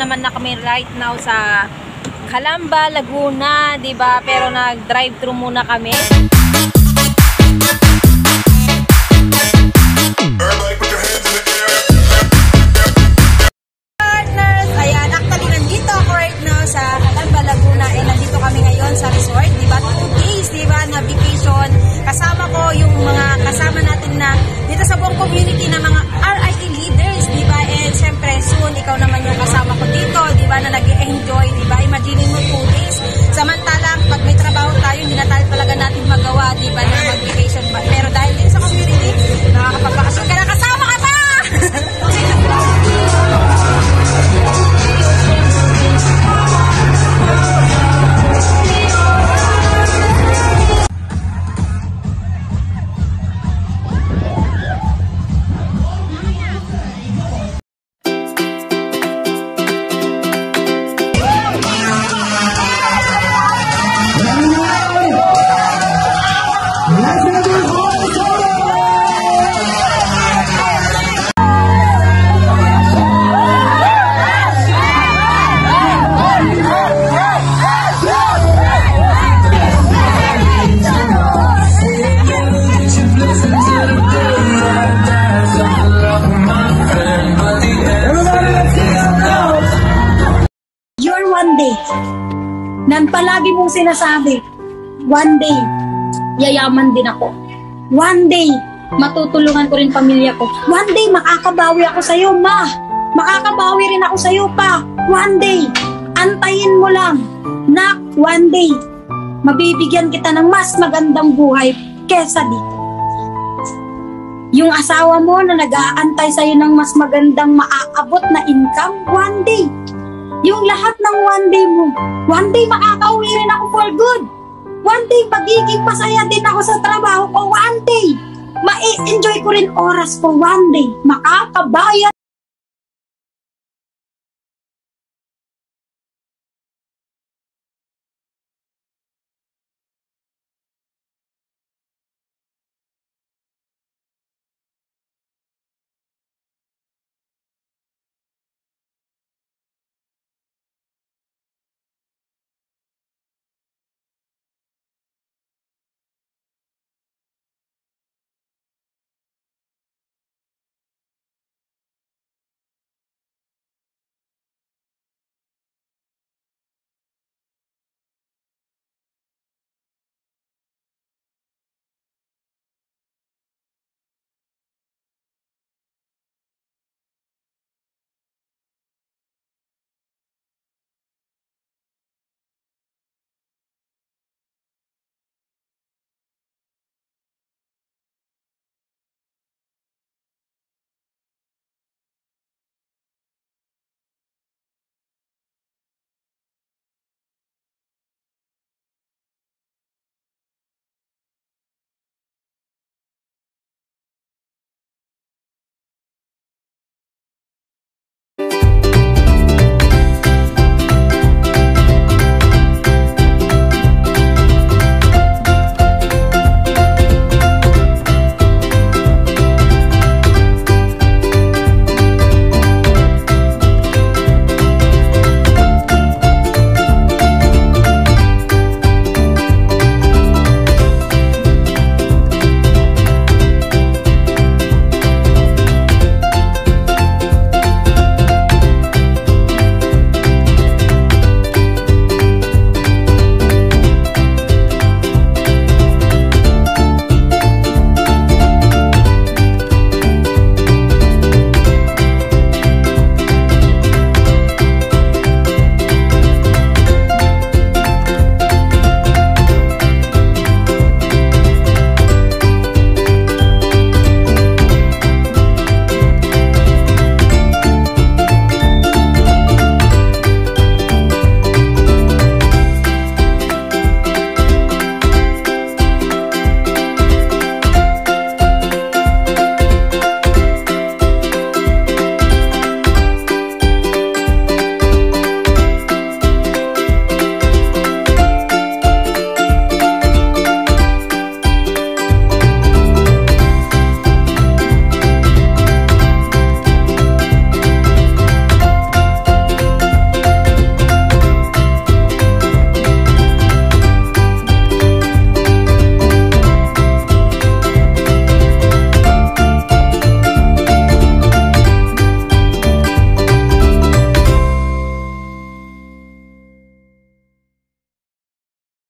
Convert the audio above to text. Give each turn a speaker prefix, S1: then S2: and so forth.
S1: naman na kami right now sa Calamba, Laguna, 'di ba? Pero nag-drive-thru muna kami. Partners, ayan, actually nandito ako right now sa Calamba, Laguna, and nandito kami ngayon sa resort, 'di ba? 2 days, 'di ba, na vacation. Kasama ko yung mga kasama natin na dito sa buong community na mga RIT leaders, 'di ba? And syempre soon ikaw naman yung kasama ko dito, 'di ba, na nag-enjoy, 'di ba? Imagine mo 2 days. Samantalang pag may trabaho tayo, hindi na tayo talaga natin magawa, 'di ba, na mag-vacation ba. Pero dahil din sa community, nakakapagpakasyon ka na, kasama ka pa.
S2: Nan palagi mong sinasabi, one day, yayaman din ako. One day, matutulungan ko rin pamilya ko. One day, makakabawi ako sa'yo, ma. Makakabawi rin ako sa'yo, pa. One day, antayin mo lang. Nak, one day, mabibigyan kita ng mas magandang buhay kesa dito. Yung asawa mo na nag-aantay sa'yo ng mas magandang maaabot na income, one day. Yung lahat ng one day makakauwi rin ako for good. One day magiging masaya din ako sa trabaho ko. One day, ma-enjoy ko rin oras ko. One day, makakabayad